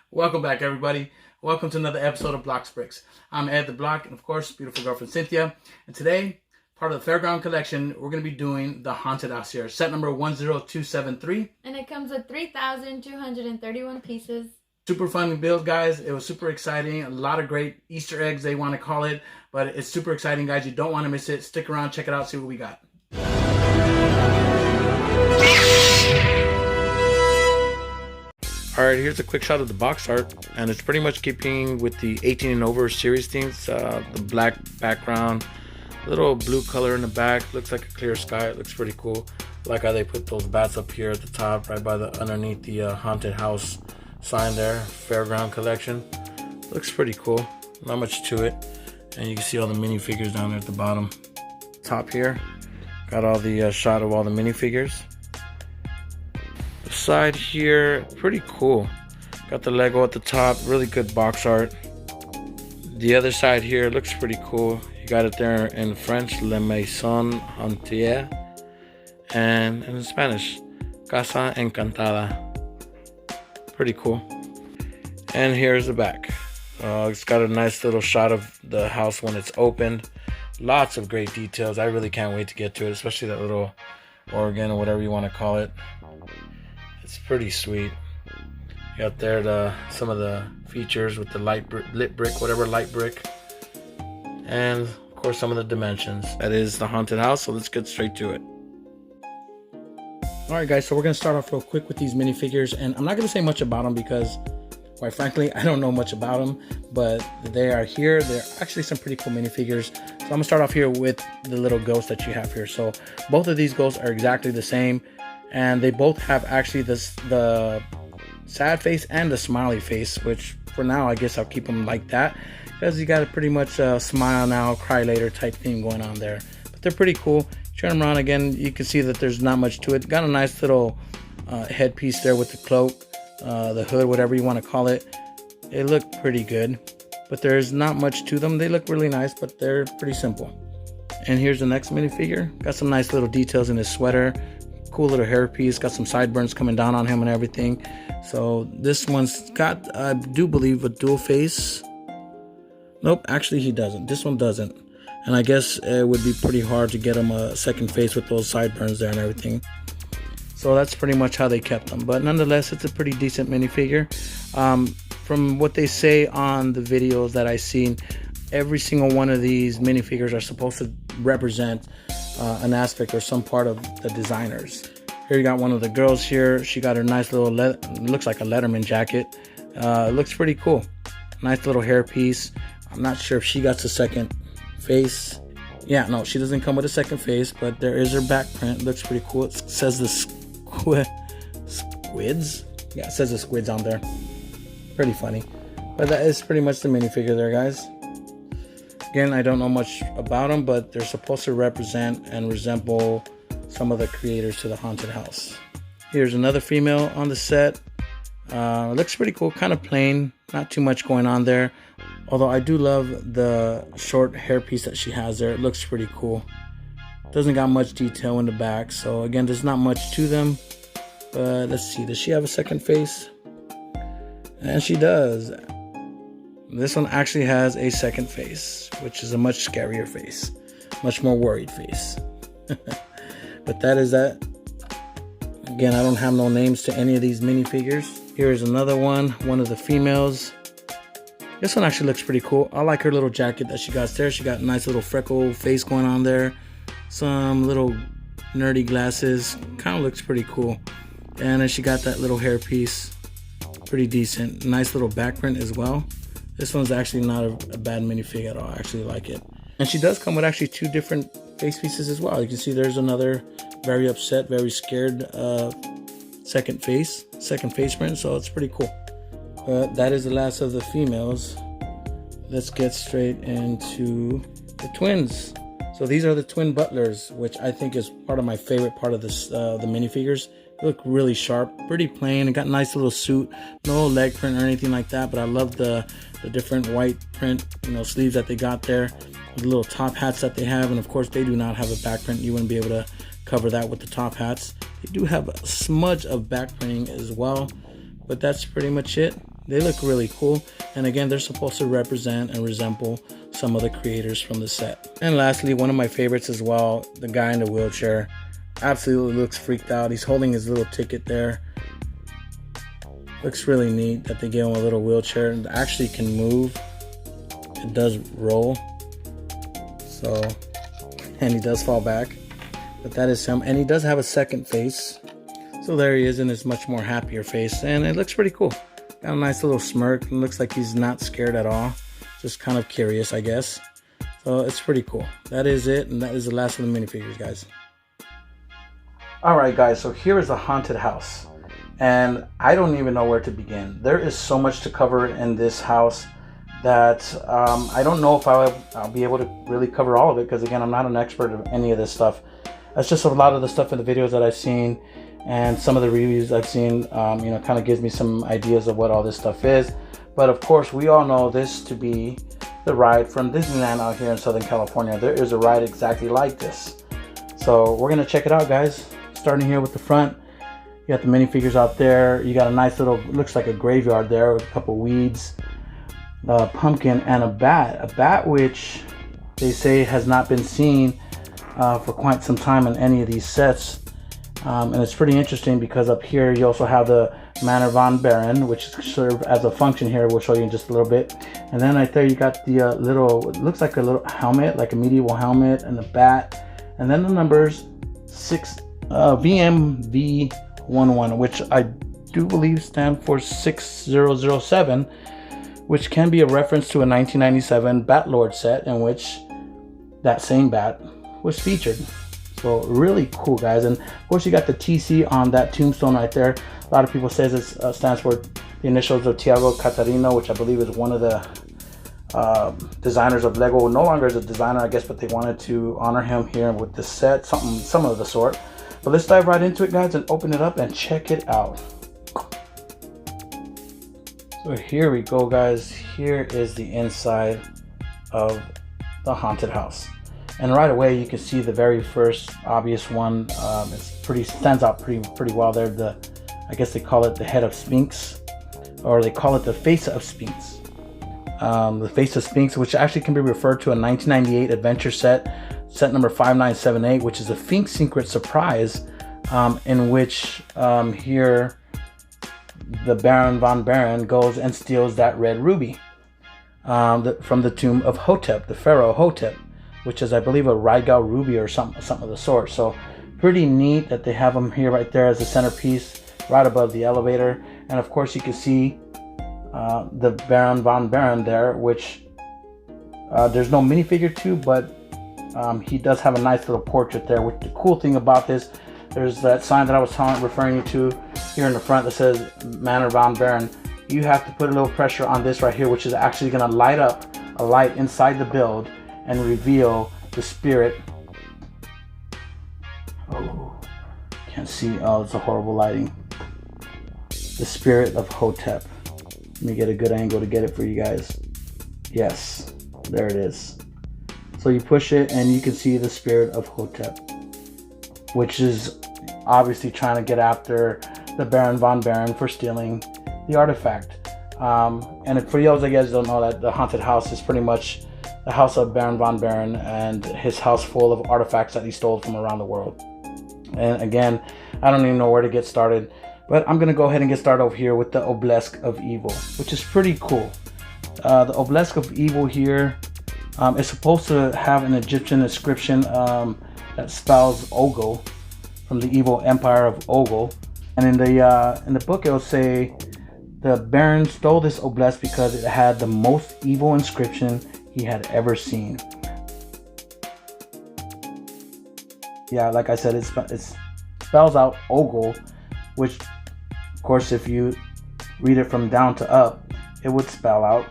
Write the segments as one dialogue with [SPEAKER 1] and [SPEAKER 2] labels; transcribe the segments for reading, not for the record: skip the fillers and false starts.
[SPEAKER 1] Welcome back, everybody. Welcome to another episode of Blox Bricks. I'm Ed the Block, and of course, beautiful girlfriend Cynthia. And today, part of the Fairground collection, we're going to be doing the Haunted House here, set number 10273.
[SPEAKER 2] And it comes with 3,231 pieces.
[SPEAKER 1] Super fun build, guys. It was super exciting. A lot of great Easter eggs, they want to call it. But it's super exciting, guys. You don't want to miss it. Stick around, check it out, see what we got. Alright, here's a quick shot of the box art, and it's pretty much keeping with the 18 and over series themes. The black background, little blue color in the back, looks like a clear sky. It looks pretty cool. I like how they put those bats up here at the top, right by the underneath the haunted house sign there, Fairground collection. Looks pretty cool. Not much to it, and you can see all the minifigures down there at the bottom. Top here, got all the shot of all the minifigures. Side here, pretty cool. Got the Lego at the top, really good box art. The other side here looks pretty cool. You got it there in French, La Maison Hantée, and in Spanish, Casa Encantada. Pretty cool. And here's the back. It's got a nice little shot of the house when it's opened. Lots of great details. I really can't wait to get to it, especially that little organ or whatever you want to call it. It's pretty sweet. You got there some of the features with the lit brick, whatever light brick. And of course some of the dimensions. That is the haunted house, so let's get straight to it. Alright guys, so we're going to start off real quick with these minifigures. And I'm not going to say much about them because, quite frankly, I don't know much about them. But they are here. They're actually some pretty cool minifigures. So I'm going to start off here with the little ghost that you have here. So both of these ghosts are exactly the same. And they both have actually the sad face and the smiley face, which for now I guess I'll keep them like that because you got a pretty much smile now, cry later type theme going on there. But they're pretty cool. Turn them around again, you can see that there's not much to it. Got a nice little headpiece there with the cloak, the hood, whatever you want to call it. They look pretty good, but there's not much to them. They look really nice, but they're pretty simple. And here's the next minifigure. Got some nice little details in his sweater. Cool little hairpiece, got some sideburns coming down on him and everything. So this one's got, I do believe, a dual face. Nope, actually he doesn't. This one doesn't. And I guess it would be pretty hard to get him a second face with those sideburns there and everything. So that's pretty much how they kept them. But nonetheless, it's a pretty decent minifigure. From what they say on the videos that I've seen, every single one of these minifigures are supposed to represent an aspect or some part of the designers. Here you got one of the girls here. She got her nice little, looks like a Letterman jacket. Looks pretty cool. Nice little hairpiece. I'm not sure if she got the second face. Yeah, no, she doesn't come with a second face, but there is her back print. Looks pretty cool. It says the squids. Yeah, it says the squids on there. Pretty funny. But that is pretty much the minifigure there, guys. Again, I don't know much about them, but they're supposed to represent and resemble some of the creators to the haunted house. Here's another female on the set. Looks pretty cool, kind of plain, not too much going on there. Although I do love the short hairpiece that she has there. It looks pretty cool. Doesn't got much detail in the back, so again, there's not much to them. But let's see, does she have a second face? And she does. This one actually has a second face, which is a much scarier face, much more worried face. But that is that. Again, I don't have no names to any of these minifigures. Here's another one of the females. This one actually looks pretty cool. I like her little jacket that she got there. She got a nice little freckle face going on there. Some little nerdy glasses. Kind of looks pretty cool. And then she got that little hairpiece. Pretty decent. Nice little back print as well. This one's actually not a bad minifig at all. I actually like it. And she does come with actually two different face pieces as well. You can see there's another very upset, very scared second face print. So it's pretty cool. But that is the last of the females. Let's get straight into the twins. So these are the twin butlers, which I think is part of my favorite part of this, the minifigures. They look really sharp, pretty plain. It got a nice little suit, no leg print or anything like that. But I love the different white print, sleeves that they got there. The little top hats that they have, and of course they do not have a back print. You wouldn't be able to cover that with the top hats. They do have a smudge of back printing as well, but that's pretty much it. They look really cool, and again, they're supposed to represent and resemble some of the creators from the set. And lastly, one of my favorites as well, the guy in the wheelchair. Absolutely looks freaked out. He's holding his little ticket there. Looks really neat that they gave him a little wheelchair and actually can move. It does roll. So, and he does fall back. But that is him. And he does have a second face. So there he is in his much more happier face. And it looks pretty cool. Got a nice little smirk. It looks like he's not scared at all. Just kind of curious, I guess. So it's pretty cool. That is it. And that is the last of the minifigures, guys. Alright guys, so here is a haunted house. And I don't even know where to begin. There is so much to cover in this house that I don't know if I'll be able to really cover all of it, because again, I'm not an expert of any of this stuff. That's just a lot of the stuff in the videos that I've seen and some of the reviews I've seen, you know, kind of gives me some ideas of what all this stuff is. But of course, we all know this to be the ride from Disneyland out here in Southern California. There is a ride exactly like this. So we're gonna check it out, guys. Starting here with the front, you got the minifigures out there. You got a nice little, looks like a graveyard there with a couple weeds, a pumpkin, and a bat. A bat which they say has not been seen for quite some time in any of these sets. And it's pretty interesting because up here you also have the Manor von Baron, which serves as a function here. We'll show you in just a little bit. And then right there you got the little, it looks like a little helmet, like a medieval helmet, and the bat. And then the numbers VMV11, which I do believe stand for 6007, which can be a reference to a 1997 Bat Lord set in which that same bat was featured. So really cool, guys. And of course you got the TC on that tombstone right there. A lot of people says it stands for the initials of Tiago Catarino, which I believe is one of the designers of Lego. No longer is a designer, I guess, but they wanted to honor him here with this set, some of the sort. But let's dive right into it, guys, and open it up and check it out. So here we go, guys. Here is the inside of the haunted house. And right away you can see the very first obvious one. Stands out pretty well there. I guess they call it the head of Sphinx, or they call it the face of Sphinx. The face of Sphinx, which actually can be referred to a 1998 adventure set number 5978, which is a Sphinx Secret Surprise, in which here the Baron von Baron goes and steals that red ruby from the tomb of Hotep, the pharaoh Hotep, which is, I believe, a Rigel ruby or something of the sort. So pretty neat that they have them here right there as a centerpiece right above the elevator. And of course you can see the Baron von Baron there, which there's no minifigure to, but he does have a nice little portrait there. Which the cool thing about this, there's that sign that I was referring you to here in the front that says Manor von Baron. You have to put a little pressure on this right here, which is actually going to light up a light inside the build and reveal the spirit. Oh, can't see. Oh, it's a horrible lighting. The spirit of Hotep. Let me get a good angle to get it for you guys. Yes, there it is. So you push it and you can see the spirit of Hotep, which is obviously trying to get after the Baron von Baron for stealing the artifact. And for those of you guys who don't know, that the haunted house is pretty much the house of Baron von Baron and his house full of artifacts that he stole from around the world. And again, I don't even know where to get started, but I'm going to go ahead and get started over here with the Obelisk of Evil, which is pretty cool. The Obelisk of Evil here is supposed to have an Egyptian inscription that spells Ogle, from the evil empire of Ogle. And in the book it will say the Baron stole this obelisk because it had the most evil inscription he had ever seen. Yeah, like I said, it spells out Ogle, which of course if you read it from down to up, it would spell out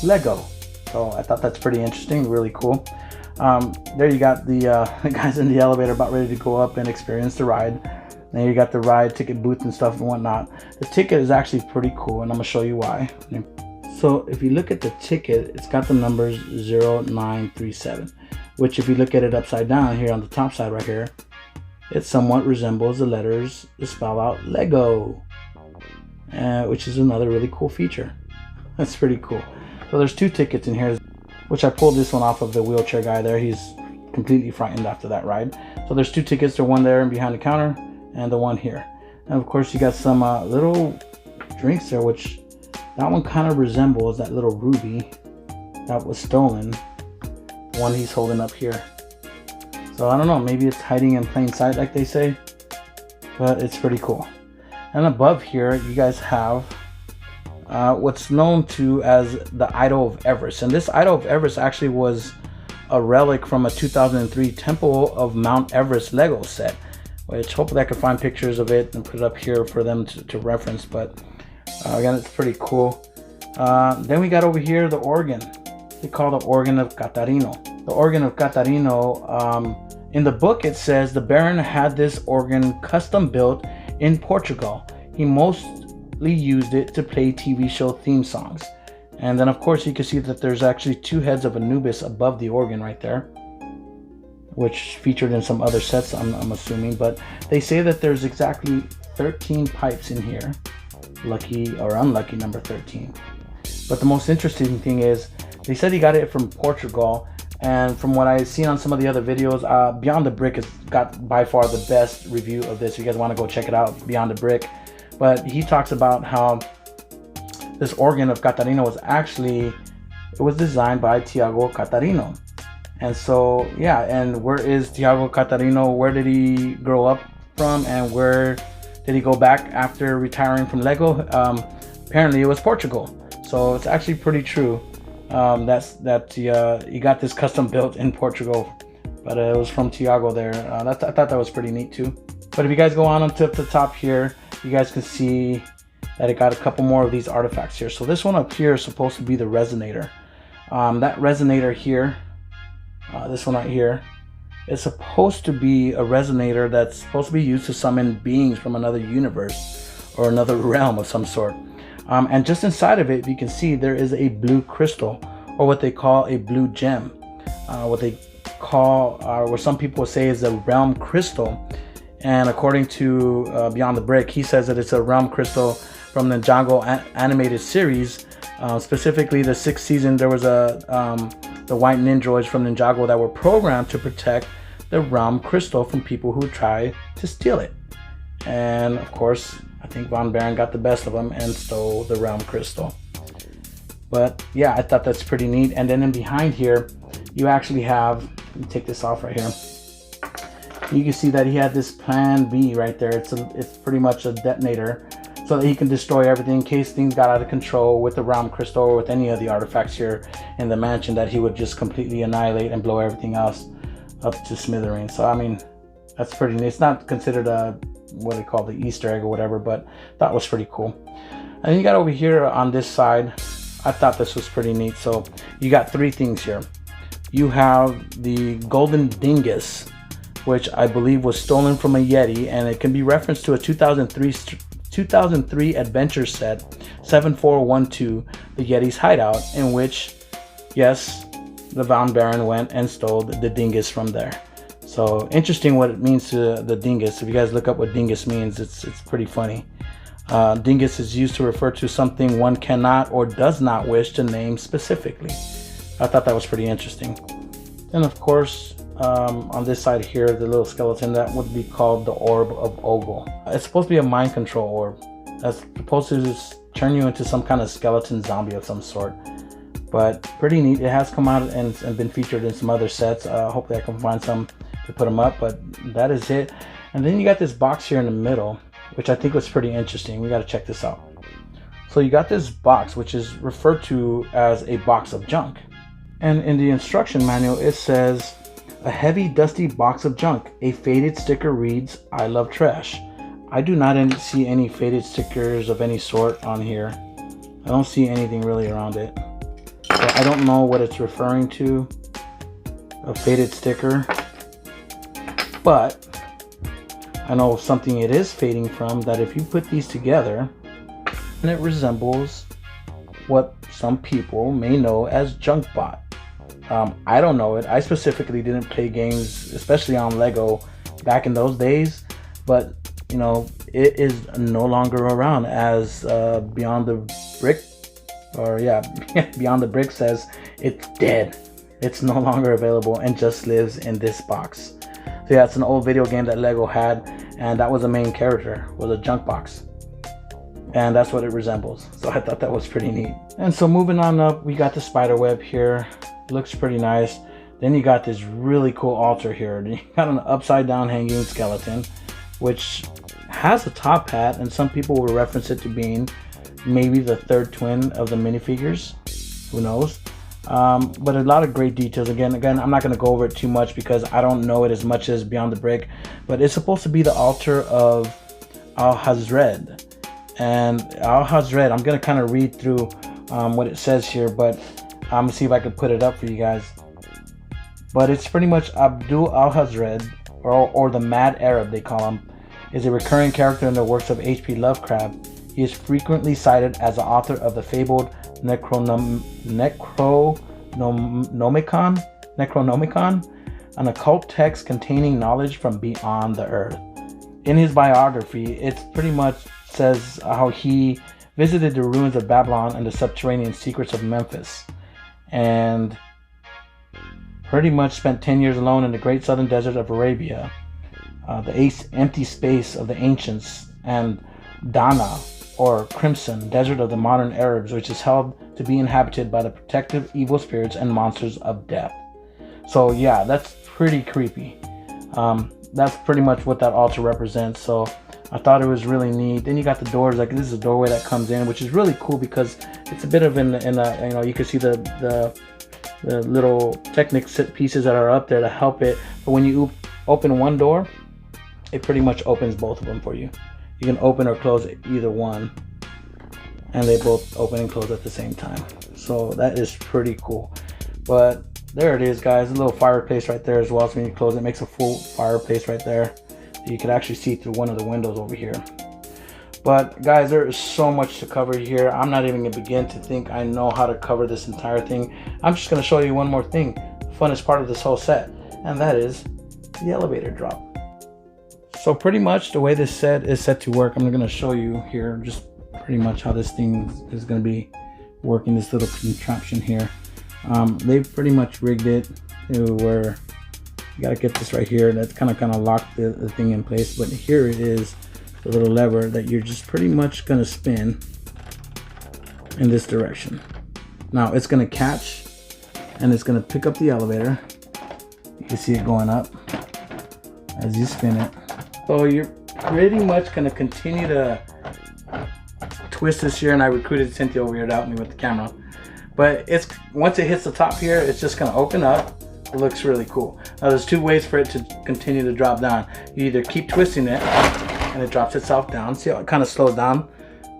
[SPEAKER 1] Lego. So I thought that's pretty interesting, really cool. There you got the guys in the elevator about ready to go up and experience the ride. Then you got the ride ticket booth and stuff and whatnot. The ticket is actually pretty cool, and I'm gonna show you why. So if you look at the ticket, it's got the numbers 0937, which if you look at it upside down here on the top side right here, it somewhat resembles the letters that spell out Lego, which is another really cool feature. That's pretty cool. So there's 2 tickets in here, which I pulled this one off of the wheelchair guy there. He's completely frightened after that ride. So there's 2 tickets. There's one there and behind the counter, and the one here. And of course you got some little drinks there, which that one kind of resembles that little ruby that was stolen, the one he's holding up here. So I don't know, maybe it's hiding in plain sight like they say, but it's pretty cool. And above here you guys have what's known to as the Idol of Everest. And this Idol of Everest actually was a relic from a 2003 Temple of Mount Everest Lego set, which hopefully I can find pictures of it and put it up here for them to reference. But again, it's pretty cool. Then we got over here the organ. They call the organ of Catarino. The organ of Catarino, in the book it says the Baron had this organ custom built in Portugal. He mostly used it to play TV show theme songs. And then of course you can see that there's actually 2 heads of Anubis above the organ right there, which featured in some other sets, I'm assuming. But they say that there's exactly 13 pipes in here. Lucky or unlucky number 13. But the most interesting thing is they said he got it from Portugal, and from what I've seen on some of the other videos, Beyond the Brick has got by far the best review of this. If you guys want to go check it out, Beyond the Brick. But he talks about how this organ of Catarino was actually, it was designed by Tiago Catarino. And so yeah, and where is Tiago Catarino? Where did he grow up from, and where did he go back after retiring from Lego? Apparently it was Portugal. So it's actually pretty true that he got this custom built in Portugal, but it was from Tiago there. I thought that was pretty neat too. But if you guys go on to the top here, you guys can see that it got a couple more of these artifacts here. So this one up here is supposed to be the resonator. That resonator here, this one right here, is supposed to be a resonator that's supposed to be used to summon beings from another universe or another realm of some sort. And just inside of it, you can see there is a blue crystal, or what they call a blue gem. What they call, or some people say, is a realm crystal. And according to Beyond the Brick, he says that it's a realm crystal from the Ninjago animated series. Specifically, the 6th season, there was the white ninjoids from Ninjago that were programmed to protect the realm crystal from people who try to steal it. And of course, I think Von Baron got the best of them and stole the realm crystal. But yeah, I thought that's pretty neat. And then in behind here, you actually have, let me take this off right here. You can see that he had this plan B right there. It's pretty much a detonator, so that he can destroy everything in case things got out of control with the realm crystal or with any of the artifacts here in the mansion, that he would just completely annihilate and blow everything else up to smithereens. So I mean, that's pretty neat. It's not considered a, what they call the Easter egg or whatever, but that was pretty cool. And then you got over here on this side, I thought this was pretty neat. So you got 3 things here. You have the golden dingus, which I believe was stolen from a Yeti, and it can be referenced to a 2003 adventure set 7412, the Yeti's Hideout, in which, yes, the Von Baron went and stole the dingus from there. So interesting what it means to the dingus. If you guys look up what dingus means, it's pretty funny. Dingus is used to refer to something one cannot or does not wish to name specifically. I thought that was pretty interesting. And of course, on this side here, the little skeleton, that would be called the Orb of Ogle. It's supposed to be a mind control orb that's supposed to just turn you into some kind of skeleton zombie of some sort. But pretty neat. It has come out and been featured in some other sets. Hopefully I can find some to put them up, but that is it. And then you got this box here in the middle, which I think was pretty interesting. We got to check this out. So you got this box, which is referred to as a box of junk. And in the instruction manual, it says, a heavy, dusty box of junk. A faded sticker reads, I love trash. I do not see any faded stickers of any sort on here. I don't see anything really around it. So I don't know what it's referring to, a faded sticker. But I know something it is fading from, that if you put these together, and it resembles what some people may know as junk bot. I don't know it. I specifically didn't play games, especially on Lego, back in those days, but you know, it is no longer around, as Beyond the Brick, or yeah, Beyond the Brick says it's dead. It's no longer available and just lives in this box. So yeah, it's an old video game that Lego had, and that was the main character, was a junk box. And that's what it resembles. So I thought that was pretty neat. And so moving on up, we got the spider web here. Looks pretty nice. Then you got this really cool altar here. You got an upside down hanging skeleton, which has a top hat, and some people will reference it to being maybe the third twin of the minifigures. Who knows? But a lot of great details. Again, I'm not going to go over it too much because I don't know it as much as Beyond the Brick. But it's supposed to be the altar of Al-Hazred. And Al-Hazred, I'm going to kind of read through what it says here, but I'm going to see if I can put it up for you guys. But it's pretty much Abdul Al-Hazred, or the Mad Arab they call him, is a recurring character in the works of H.P. Lovecraft. He is frequently cited as the author of the fabled Necronomicon, an occult text containing knowledge from beyond the earth. In his biography, it pretty much says how he visited the ruins of Babylon and the subterranean secrets of Memphis, and pretty much spent 10 years alone in the great southern desert of Arabia, the empty space of the ancients, and Dana, or Crimson Desert of the modern Arabs, which is held to be inhabited by the protective evil spirits and monsters of death. So yeah, that's pretty creepy. That's pretty much what that altar represents. So I thought it was really neat. Then you got the doors, like this is a doorway that comes in, which is really cool because it's a bit of in a, you know, you can see the little Technic pieces that are up there to help it. But when you open one door, it pretty much opens both of them for you. You can open or close either one, and they both open and close at the same time. So that is pretty cool. But there it is, guys. A little fireplace right there as well. So when you close it, makes a full fireplace right there. You can actually see through one of the windows over here. But guys, there is so much to cover here. I'm not even gonna begin to think I know how to cover this entire thing. I'm just gonna show you one more thing, the funnest part of this whole set, and that is the elevator drop. So pretty much the way this set is set to work, I'm gonna show you here just pretty much how this thing is gonna be working, this little contraption here. They've pretty much rigged it to where you gotta get this right here. That's kind of locked the thing in place. But here it is, the little lever that you're just pretty much gonna spin in this direction. Now it's gonna catch and it's gonna pick up the elevator. You can see it going up as you spin it. So you're pretty much gonna continue to twist this here, and I recruited Cynthia over here to help me with the camera. But it's once it hits the top here, it's just gonna open up. It looks really cool. Now there's two ways for it to continue to drop down. You either keep twisting it and it drops itself down. See how it kind of slows down?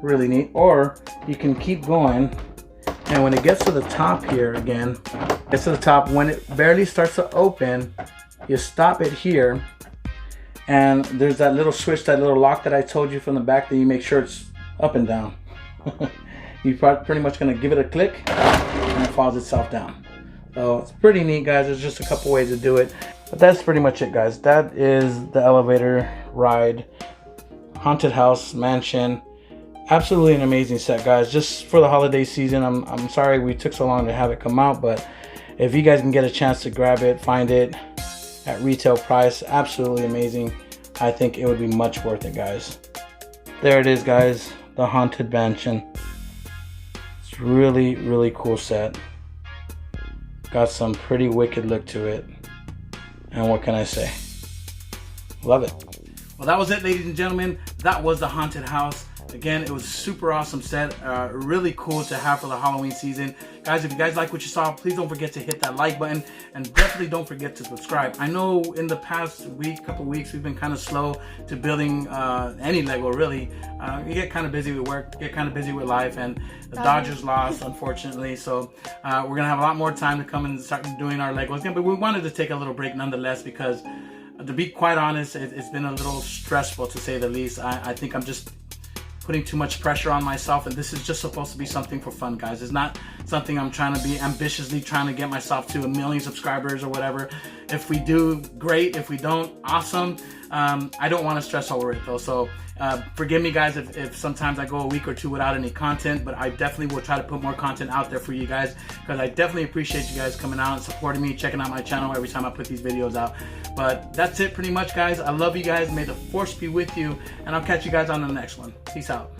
[SPEAKER 1] Really neat. Or you can keep going, and when it gets to the top here again, gets to the top, when it barely starts to open, you stop it here, and there's that little switch, that little lock that I told you from the back, that you make sure it's up and down. You're pretty much gonna give it a click and it falls itself down. So it's pretty neat, guys. There's just a couple ways to do it, but that's pretty much it, guys. That is the elevator ride, haunted house mansion. Absolutely an amazing set, guys. Just for the holiday season. I'm sorry we took so long to have it come out, but if you guys can get a chance to grab it, find it at retail price, absolutely amazing. I think it would be much worth it, guys. There it is, guys, the haunted mansion. It's really, really cool set. Got some pretty wicked look to it, and what can I say? Love it. Well, that was it, ladies and gentlemen. That was the haunted house. Again, it was a super awesome set, really cool to have for the Halloween season. Guys, if you guys like what you saw, please don't forget to hit that like button, and definitely don't forget to subscribe. I know in the past couple weeks, we've been kind of slow to building any Lego, really. You get kind of busy with work, get kind of busy with life, and the Dodgers lost, unfortunately. So we're going to have a lot more time to come and start doing our Legos again, but we wanted to take a little break nonetheless, because to be quite honest, it's been a little stressful, to say the least. I think I'm just putting too much pressure on myself, and this is just supposed to be something for fun, guys. It's not something I'm trying to be ambitiously trying to get myself to 1 million subscribers or whatever. If we do, great. If we don't, awesome. I don't want to stress over it though, so forgive me guys if sometimes I go a week or two without any content, but I definitely will try to put more content out there for you guys, because I definitely appreciate you guys coming out and supporting me, checking out my channel every time I put these videos out. But that's it pretty much, guys. I love you guys. May the force be with you, and I'll catch you guys on the next one. Peace out.